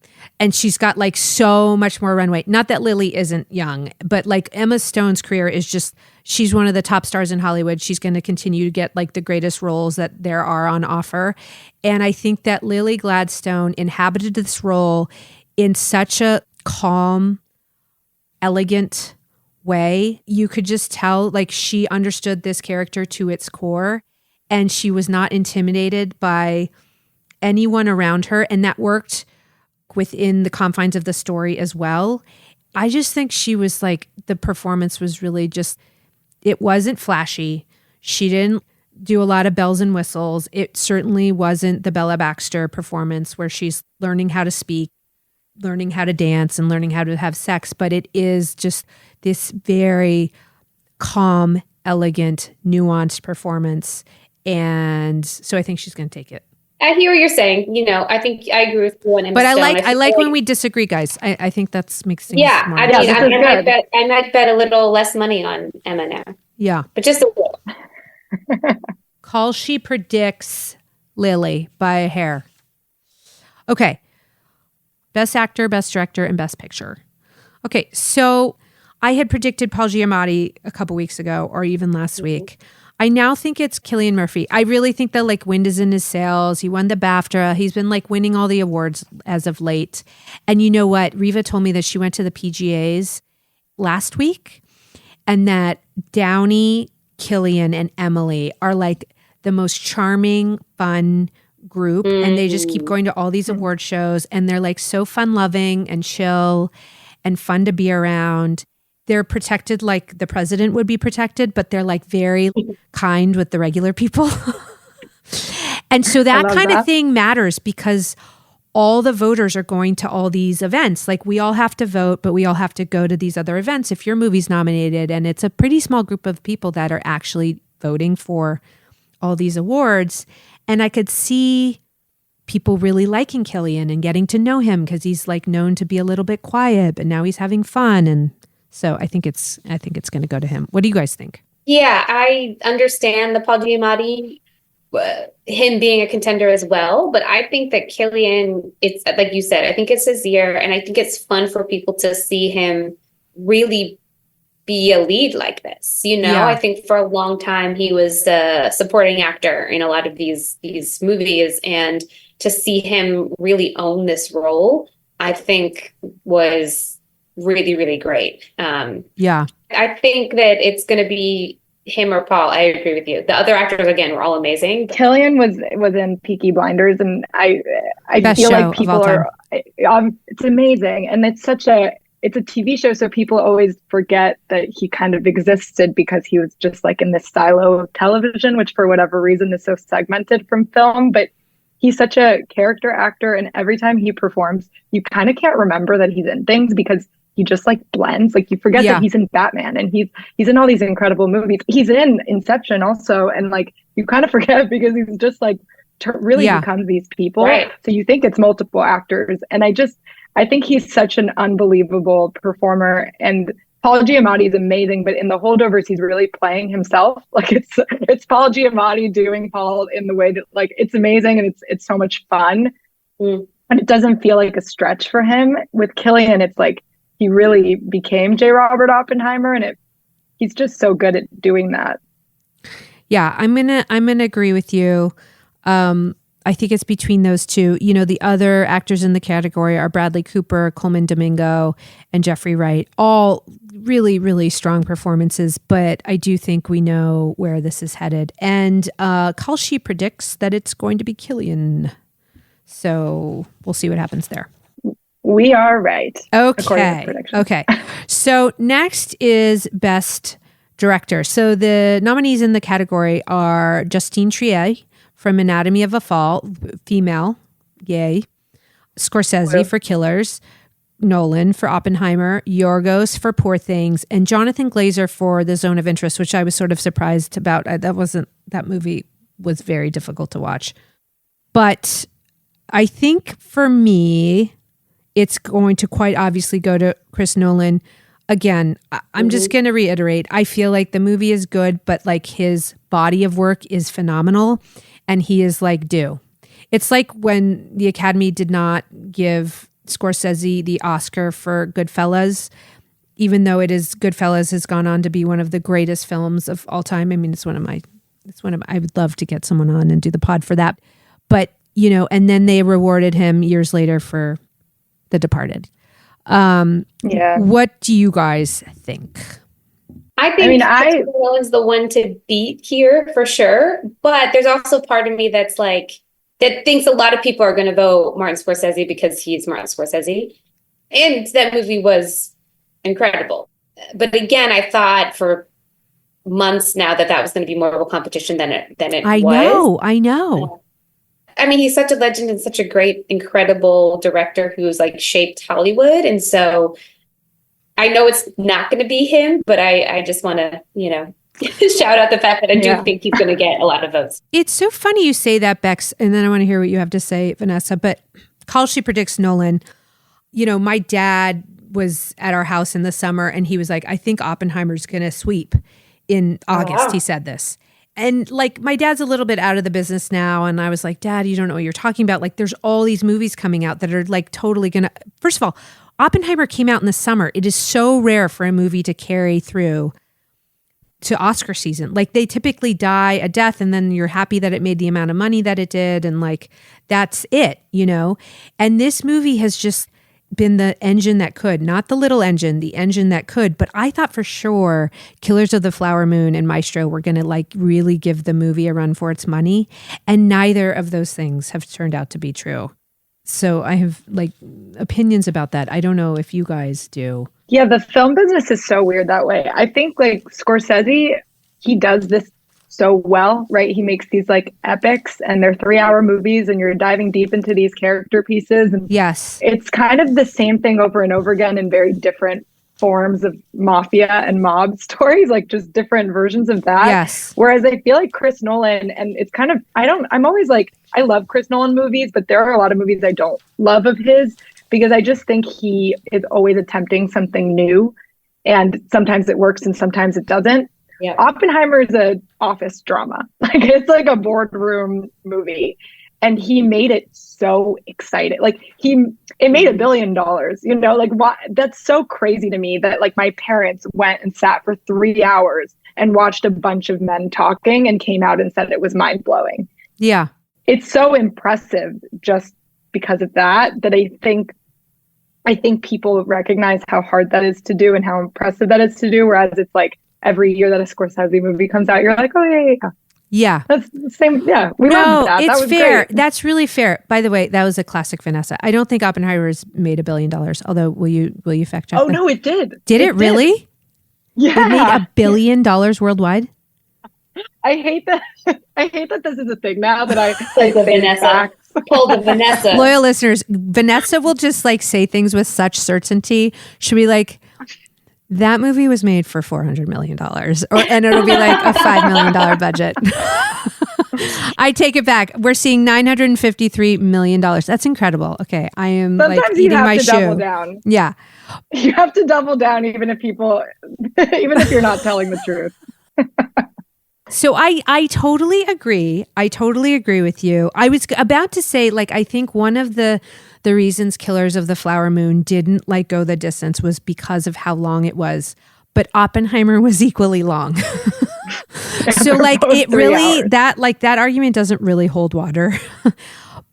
A: And she's got like so much more runway. Not that Lily isn't young, but like Emma Stone's career is just, she's one of the top stars in Hollywood. She's going to continue to get like the greatest roles that there are on offer. And I think that Lily Gladstone inhabited this role in such a calm, elegant way. You could just tell like she understood this character to its core and she was not intimidated by anyone around her. And that worked within the confines of the story as well. I just think she was like, the performance was really just, it wasn't flashy. She didn't do a lot of bells and whistles. It certainly wasn't the Bella Baxter performance where she's learning how to speak, learning how to dance, and learning how to have sex. But it is just this very calm, elegant, nuanced performance. And so I think she's going to take it.
C: I hear what you're saying. You know, I think I agree with you on Emma
A: But
C: Stone.
A: I like when we disagree, guys. I think that's makes things more.
C: I might bet a little less money on Emma now.
A: Yeah.
C: But just a little.
A: Kalshi predicts Lily by a hair. Okay. Best actor, best director, and best picture. Okay, so I had predicted Paul Giamatti a couple weeks ago or even last week. I now think it's Cillian Murphy. I really think that like wind is in his sails. He won the BAFTA. He's been like winning all the awards as of late. And you know what? Riva told me that she went to the PGAs last week and that Downey, Cillian, and Emily are like the most charming, fun group. And they just keep going to all these award shows and they're like so fun loving and chill and fun to be around. They're protected like the president would be protected, but they're like very kind with the regular people. And so that kind of thing matters because all the voters are going to all these events. Like we all have to vote, but we all have to go to these other events if your movie's nominated. And it's a pretty small group of people that are actually voting for all these awards. And I could see people really liking Cillian and getting to know him because he's like known to be a little bit quiet, but now he's having fun. And so I think it's going to go to him. What do you guys think?
C: Yeah, I understand the Paul Giamatti him being a contender as well. But I think that Cillian, it's like you said, I think it's his year, and I think it's fun for people to see him really be a lead like this. I think for a long time he was a supporting actor in a lot of these movies, and to see him really own this role, I think was really, really great. I think that it's going to be him or Paul. I agree with you. The other actors, again, were all amazing.
B: Cillian was in Peaky Blinders, and I feel like people are. It's amazing, and it's a TV show, so people always forget that he kind of existed because he was just like in this silo of television, which for whatever reason is so segmented from film. But he's such a character actor, and every time he performs, you kind of can't remember that he's in things because he just like blends. Like you forget that he's in Batman, and he's in all these incredible movies. He's in Inception also, and like you kind of forget because he's just like really becomes these people.
C: Right.
B: So you think it's multiple actors, and I think he's such an unbelievable performer. And Paul Giamatti is amazing, but in The Holdovers, he's really playing himself. Like it's Paul Giamatti doing Paul in the way that like it's amazing, and it's so much fun. And it doesn't feel like a stretch for him. With Cillian, it's like he really became J. Robert Oppenheimer, and he's just so good at doing that.
A: Yeah, I'm gonna agree with you. I think it's between those two. The other actors in the category are Bradley Cooper, Coleman Domingo, and Jeffrey Wright. All really, really strong performances, but I do think we know where this is headed. And Kalshi predicts that it's going to be Cillian. So we'll see what happens there.
B: We are right.
A: Okay. So next is Best Director. So the nominees in the category are Justine Triet from Anatomy of a Fall, female, yay. Scorsese for Killers, Nolan for Oppenheimer, Yorgos for Poor Things, and Jonathan Glazer for The Zone of Interest, which I was sort of surprised about. That movie was very difficult to watch. But I think for me, it's going to quite obviously go to Chris Nolan. Again, I'm just going to reiterate, I feel like the movie is good, but like his body of work is phenomenal, and he is like due. It's like when the Academy did not give Scorsese the Oscar for Goodfellas, even though Goodfellas has gone on to be one of the greatest films of all time. I mean, I would love to get someone on and do the pod for that. But, and then they rewarded him years later for The Departed. What do you guys think?
C: I think Nolan's the one to beat here for sure, but there's also part of me that thinks a lot of people are going to vote Martin Scorsese because he's Martin Scorsese, and that movie was incredible. But again, I thought for months now that was going to be more of a competition than it was.
A: I know.
C: I mean, he's such a legend and such a great, incredible director who's like shaped Hollywood. And so I know it's not going to be him, but I just want to, shout out the fact that I do think he's going to get a lot of votes.
A: It's so funny you say that, Bex, and then I want to hear what you have to say, Vanessa. But Kalshi predicts Nolan. My dad was at our house in the summer, and he was like, I think Oppenheimer's going to sweep in August. Oh, wow. He said this. And like my dad's a little bit out of the business now. And I was like, Dad, you don't know what you're talking about. Like there's all these movies coming out that are like totally going to, first of all, Oppenheimer came out in the summer. It is so rare for a movie to carry through to Oscar season. Like they typically die a death and then you're happy that it made the amount of money that it did. And like, that's it, And this movie has just been the engine that could, not the little engine, the engine that could. But I thought for sure Killers of the Flower Moon and Maestro were going to like really give the movie a run for its money. And neither of those things have turned out to be true. So I have like opinions about that. I don't know if you guys do.
B: Yeah, the film business is so weird that way. I think like Scorsese, he does this so well, right? He makes these like epics and they're 3-hour movies and you're diving deep into these character pieces. And
A: yes,
B: it's kind of the same thing over and over again in very different forms of mafia and mob stories, like just different versions of that.
A: Yes.
B: Whereas I feel like Chris Nolan, and it's kind of, I'm always like, I love Chris Nolan movies, but there are a lot of movies I don't love of his because I just think he is always attempting something new and sometimes it works and sometimes it doesn't.
C: Yeah.
B: Oppenheimer is an office drama. Like it's like a boardroom movie. And he made it so exciting. Like it made $1 billion, you know, like what, that's so crazy to me that like my parents went and sat for 3 hours and watched a bunch of men talking and came out and said it was mind blowing.
A: Yeah.
B: It's so impressive just because of that I think people recognize how hard that is to do and how impressive that is to do. Whereas it's like every year that a Scorsese movie comes out, you're like, oh yeah.
A: Yeah.
B: That's the same. Yeah. We loved that.
A: It's
B: that was
A: fair.
B: Great.
A: That's really fair. By the way, that was a classic Vanessa. I don't think Oppenheimer's made $1 billion. Although, will you fact check?
B: Oh, no, it did.
A: Did it really?
B: Yeah.
A: It made $1 billion worldwide.
B: I hate that. I hate that this is a thing now that I
C: say Vanessa. Pull the Vanessa.
A: Loyal listeners, Vanessa will just like say things with such certainty. She'll be like, that movie was made for $400 million, and it'll be like a $5 million budget. I take it back. We're seeing $953 million. That's incredible. Okay, I am
B: sometimes
A: like
B: you
A: eating
B: have
A: my
B: to
A: shoe.
B: double down.
A: Yeah,
B: you have to double down, even if you're not telling the truth.
A: So I totally agree. I totally agree with you. I was about to say, like, I think one of the reasons Killers of the Flower Moon didn't like go the distance was because of how long it was. But Oppenheimer was equally long. So like it really
B: hours.
A: that argument doesn't really hold water.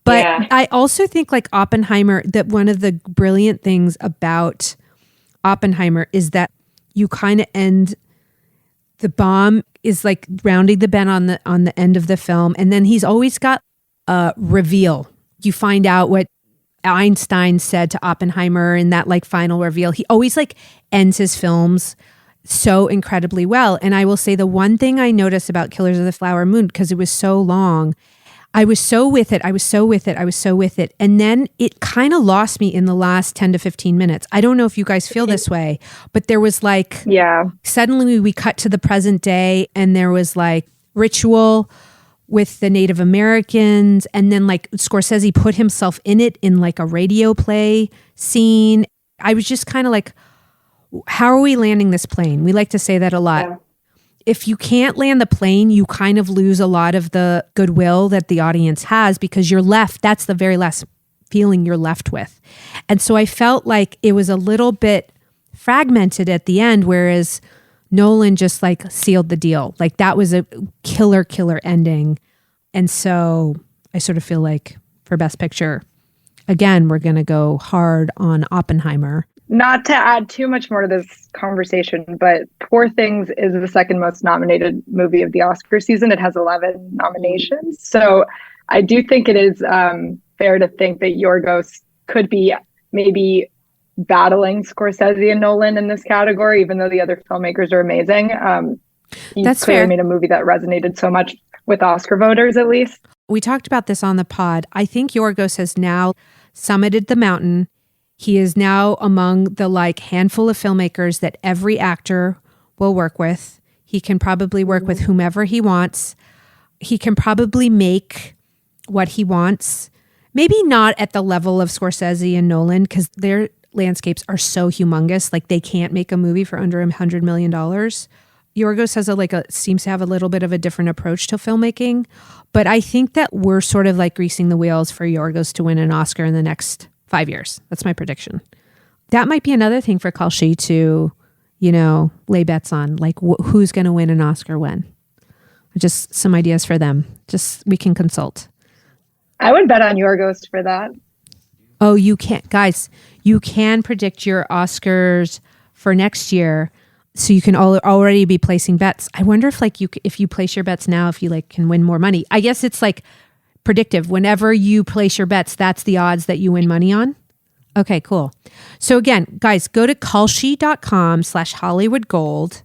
A: But yeah. I also think like Oppenheimer, that one of the brilliant things about Oppenheimer is that you kind of end, the bomb is like rounding the bend on the end of the film, and then he's always got a reveal. You find out what Einstein said to Oppenheimer in that like final reveal. He always like ends his films so incredibly well. And I will say the one thing I noticed about Killers of the Flower Moon, because it was so long, I was so with it. And then it kind of lost me in the last 10 to 15 minutes. I don't know if you guys feel this way, but there was like, suddenly we cut to the present day and there was like ritual with the Native Americans. And then like Scorsese put himself in it in like a radio play scene. I was just kind of like, how are we landing this plane? We like to say that a lot. Yeah. If you can't land the plane, you kind of lose a lot of the goodwill that the audience has, because you're left, that's the very last feeling you're left with. And so I felt like it was a little bit fragmented at the end, whereas Nolan just like sealed the deal. Like that was a killer ending. And so I sort of feel like for Best Picture, again, we're going to go hard on Oppenheimer.
B: Not to add too much more to this conversation, but Poor Things is the second most nominated movie of the Oscar season. It has 11 nominations. So I do think it is fair to think that Yorgos could be maybe battling Scorsese and Nolan in this category, even though the other filmmakers are amazing. He
A: That's
B: clearly
A: fair.
B: made a movie that resonated so much with Oscar voters, at least.
A: We talked about this on the pod. I think Yorgos has now summited the mountain. He is now among the like handful of filmmakers that every actor will work with. He can probably work with whomever he wants. He can probably make what he wants. Maybe not at the level of Scorsese and Nolan, because their landscapes are so humongous. Like they can't make a movie for under $100 million. Yorgos has seems to have a little bit of a different approach to filmmaking. But I think that we're sort of like greasing the wheels for Yorgos to win an Oscar in the next 5 years. That's my prediction. That might be another thing for Kalshi to, lay bets on, like who's going to win an Oscar when. Just some ideas for them. Just we can consult.
B: I would bet on Yorgos for that.
A: Oh, you can't, guys. You can predict your Oscars for next year, so you can already be placing bets. I wonder if if you place your bets now, if you can win more money. I guess it's like predictive. Whenever you place your bets, that's the odds that you win money on. Okay, cool. So again, guys, go to kalshi.com/HollywoodGold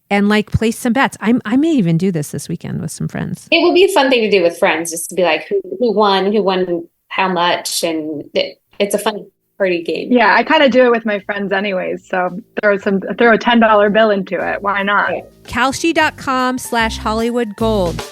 A: and place some bets. I may even do this weekend with some friends.
C: It will be a fun thing to do with friends, just to be like, who won how much. And it's a fun party game.
B: Yeah, I kind of do it with my friends anyways. So throw a $10 bill into it. Why not?
C: Right.
A: Kalshi.com/HollywoodGold.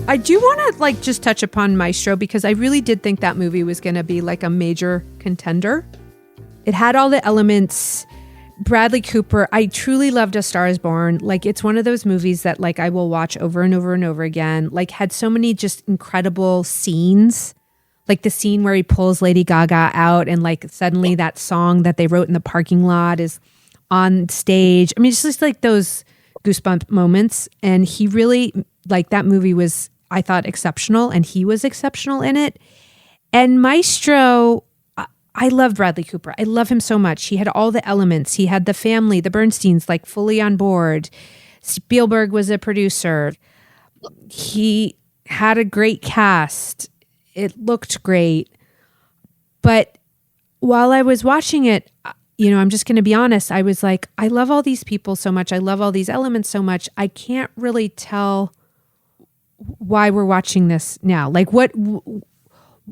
A: I do want to just touch upon Maestro because I really did think that movie was going to be like a major contender. It had all the elements. Bradley Cooper, I truly loved A Star Is Born. It's one of those movies that I will watch over and over and over again. Had so many just incredible scenes. The scene where he pulls Lady Gaga out and suddenly that song that they wrote in the parking lot is on stage. I mean, it's just those goosebump moments. And he really, that movie was, I thought, exceptional, and he was exceptional in it. And Maestro, I love Bradley Cooper. I love him so much. He had all the elements. He had the family, the Bernsteins, fully on board. Spielberg was a producer. He had a great cast. It looked great. But while I was watching it, I'm just going to be honest. I was I love all these people so much. I love all these elements so much. I can't really tell why we're watching this now.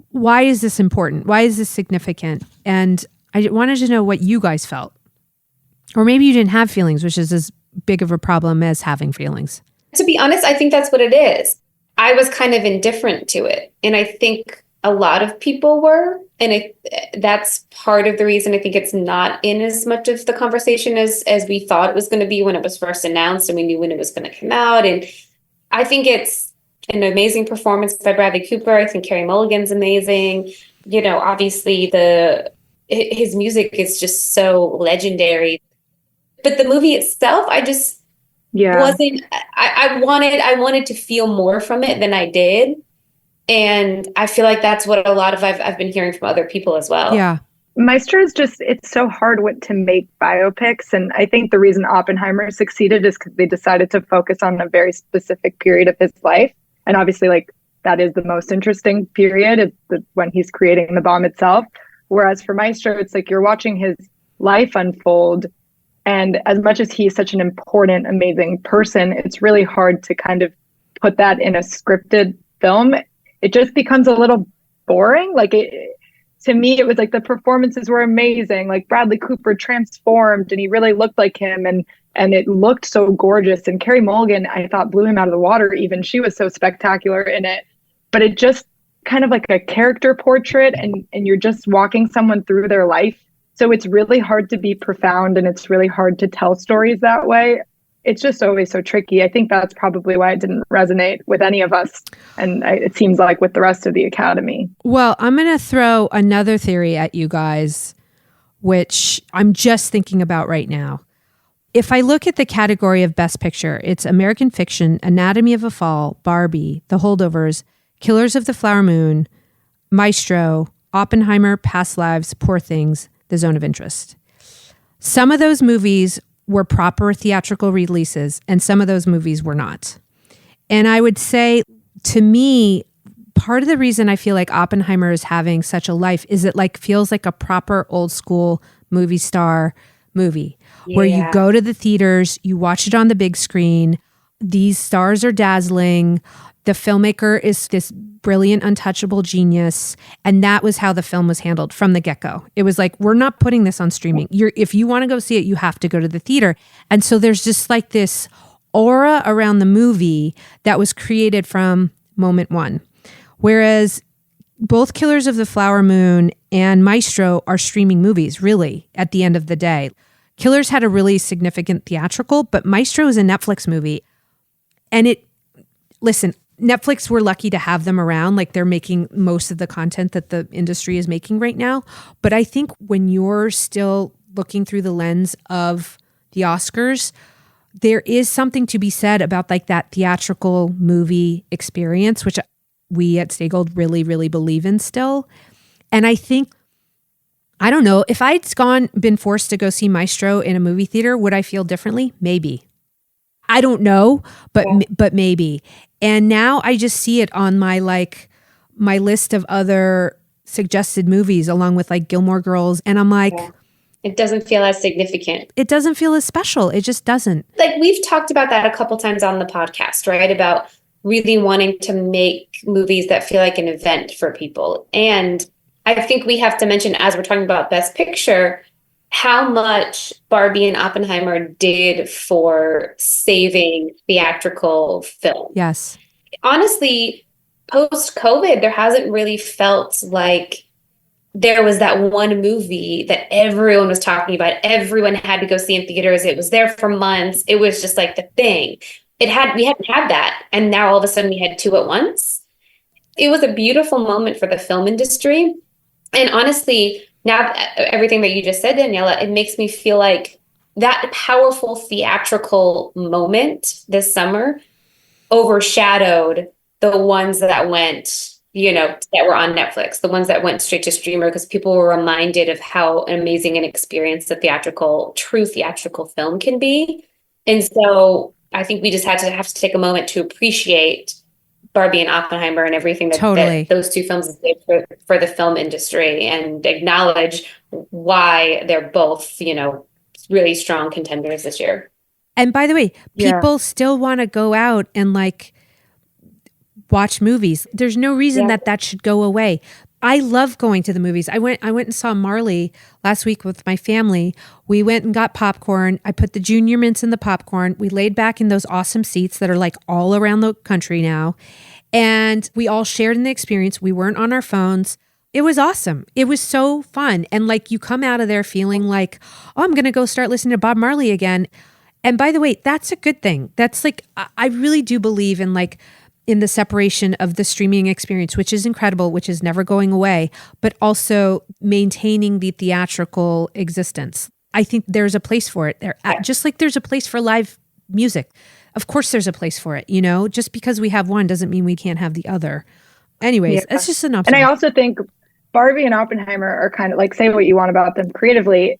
A: Why is this important? Why is this significant? And I wanted to know what you guys felt. Or maybe you didn't have feelings, which is as big of a problem as having feelings.
C: To be honest, I think that's what it is. I was kind of indifferent to it. And I think a lot of people were. And that's part of the reason I think it's not in as much of the conversation as we thought it was going to be when it was first announced and we knew when it was going to come out. And I think it's an amazing performance by Bradley Cooper. I think Carey Mulligan's amazing. Obviously his music is just so legendary. But the movie itself, I just wasn't. I wanted to feel more from it than I did, and I feel like that's what a lot of I've been hearing from other people as well.
A: Yeah.
B: Maestro is it's so hard to make biopics. And I think the reason Oppenheimer succeeded is because they decided to focus on a very specific period of his life. And obviously, that is the most interesting period. It's when he's creating the bomb itself. Whereas for Maestro, it's you're watching his life unfold. And as much as he's such an important, amazing person, it's really hard to kind of put that in a scripted film. It just becomes a little boring. To me, it was the performances were amazing. Bradley Cooper transformed and he really looked like him. And it looked so gorgeous. And Carey Mulligan, I thought, blew him out of the water even. She was so spectacular in it. But it just kind of a character portrait, and you're just walking someone through their life. So it's really hard to be profound, and it's really hard to tell stories that way. It's just always so tricky. I think that's probably why it didn't resonate with any of us. And it seems like with the rest of the Academy.
A: Well, I'm going to throw another theory at you guys, which I'm just thinking about right now. If I look at the category of Best Picture, it's American Fiction, Anatomy of a Fall, Barbie, The Holdovers, Killers of the Flower Moon, Maestro, Oppenheimer, Past Lives, Poor Things, The Zone of Interest. Some of those movies were proper theatrical releases, and some of those movies were not. And I would say, to me, part of the reason I feel like Oppenheimer is having such a life is it feels like a proper old school movie star movie. Where you go to the theaters, you watch it on the big screen. These stars are dazzling. The filmmaker is this brilliant, untouchable genius. And that was how the film was handled from the get-go. It was we're not putting this on streaming. If you want to go see it, you have to go to the theater. And so there's just this aura around the movie that was created from moment one. Whereas both Killers of the Flower Moon and Maestro are streaming movies, really, at the end of the day. Killers had a really significant theatrical, but Maestro is a Netflix movie. And listen, Netflix, we're lucky to have them around. They're making most of the content that the industry is making right now. But I think when you're still looking through the lens of the Oscars, there is something to be said about that theatrical movie experience, which we at Stay Gold really, really believe in still. And I think, I don't know, if I'd been forced to go see Maestro in a movie theater, would I feel differently? Maybe. I don't know, but maybe. And now I just see it on my my list of other suggested movies, along with Gilmore Girls, and I'm
C: it doesn't feel as significant.
A: It doesn't feel as special. It just doesn't.
C: We've talked about that a couple times on the podcast, right? About really wanting to make movies that feel like an event for people. And I think we have to mention, as we're talking about Best Picture, how much Barbie and Oppenheimer did for saving theatrical film.
A: Yes.
C: honestly, post-COVID, there hasn't really felt like there was that one movie that everyone was talking about. Everyone had to go see in theaters. It was there for months. It was just like the thing. We hadn't had that. And now all of a sudden we had two at once. It was a beautiful moment for the film industry. And honestly, now everything that you just said, Daniela, it makes me feel like that powerful theatrical moment this summer overshadowed the ones that went, that were on Netflix, the ones that went straight to streamer, because people were reminded of how amazing an experience the true theatrical film can be. And so I think we just have to take a moment to appreciate Barbie and Oppenheimer and everything that those two films did for the film industry, and acknowledge why they're both, really strong contenders this year.
A: And by the way, people still want to go out and watch movies. There's no reason that should go away. I love going to the movies. I went and saw Marley last week with my family. We went and got popcorn. I put the junior mints in the popcorn. We laid back in those awesome seats that are all around the country now. And we all shared in the experience. We weren't on our phones. It was awesome. It was so fun. And you come out of there feeling like, oh, I'm going to go start listening to Bob Marley again. And by the way, that's a good thing. That's I really do believe in the separation of the streaming experience, which is incredible, which is never going away, but also maintaining the theatrical existence. I think there's a place for it there, just like there's a place for live music. Of course there's a place for it, just because we have one doesn't mean we can't have the other. Anyways, it's just an option.
B: And I also think Barbie and Oppenheimer are kind of say what you want about them creatively.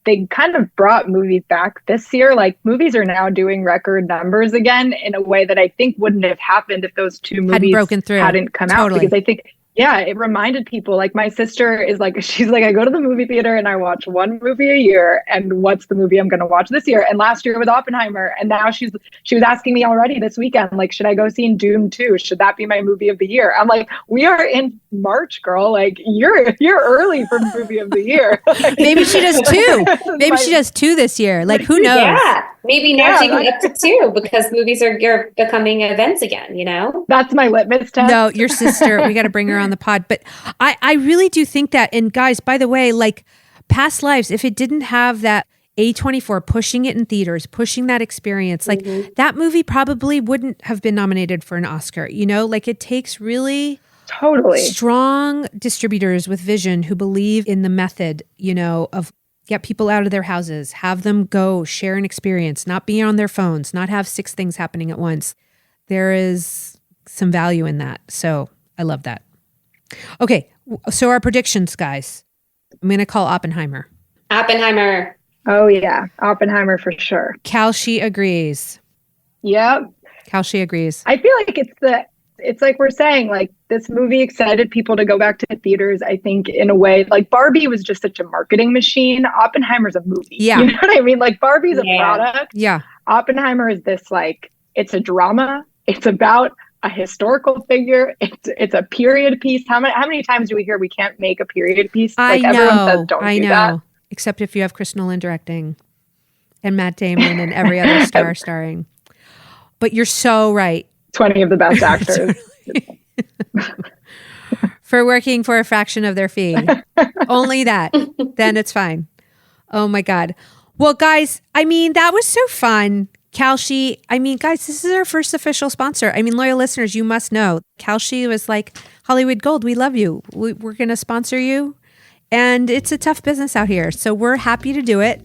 B: They kind of brought movies back this year. Movies are now doing record numbers again in a way that I think wouldn't have happened if those two movies hadn't come out. Because I think, it reminded people. My sister is she's I go to the movie theater and I watch one movie a year. And what's the movie I'm going to watch this year? And last year was Oppenheimer. And now she was asking me already this weekend, should I go see Doom 2? Should that be my movie of the year? I'm we are in March, girl. You're early for movie of the year.
A: Maybe she does two. Maybe she does two this year. Who knows?
C: Yeah. Maybe now she can up to two because movies are becoming events again,
B: That's my litmus test.
A: No, your sister, we got to bring her on the pod. But I really do think that. And guys, by the way, Past Lives, if it didn't have that A24 pushing it in theaters, pushing that experience, that movie probably wouldn't have been nominated for an Oscar. It takes really strong distributors with vision who believe in the method, of get people out of their houses, have them go share an experience, not be on their phones, not have 6 things happening at once. There is some value in that. So I love that. Okay. So our predictions, guys. I'm going to call Oppenheimer.
C: Oppenheimer.
B: Oh yeah. Oppenheimer for sure.
A: Kalshi agrees.
B: Yep.
A: Kalshi agrees.
B: I feel like it's we're saying, this movie excited people to go back to theaters, I think, in a way. Barbie was just such a marketing machine. Oppenheimer's a movie.
A: Yeah.
B: You know what I mean? Barbie's a product.
A: Yeah.
B: Oppenheimer is this, it's a drama. It's about a historical figure. It's a period piece. How many times do we hear we can't make a period piece? Everyone says don't do that.
A: Except if you have Chris Nolan directing and Matt Damon and every other star starring. But you're so right.
B: 20 of the best actors.
A: For working for a fraction of their fee. Only that. Then it's fine. Oh my God. Well, guys, that was so fun. Kalshi, guys, this is our first official sponsor. Loyal listeners, you must know. Kalshi was Hollywood Gold, we love you. We're going to sponsor you. And it's a tough business out here. So we're happy to do it.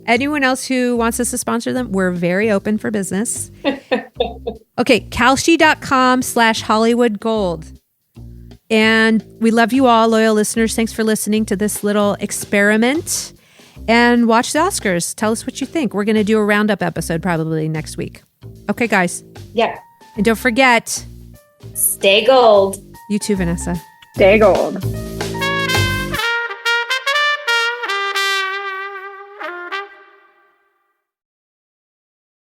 A: Anyone else who wants us to sponsor them, we're very open for business. Okay, Kalshi.com/Hollywood Gold. And we love you all, loyal listeners. Thanks for listening to this little experiment. And watch the Oscars. Tell us what you think. We're going to do a roundup episode probably next week. Okay, guys.
C: Yeah.
A: And don't forget.
C: Stay gold.
A: You too, Vanessa.
B: Stay gold.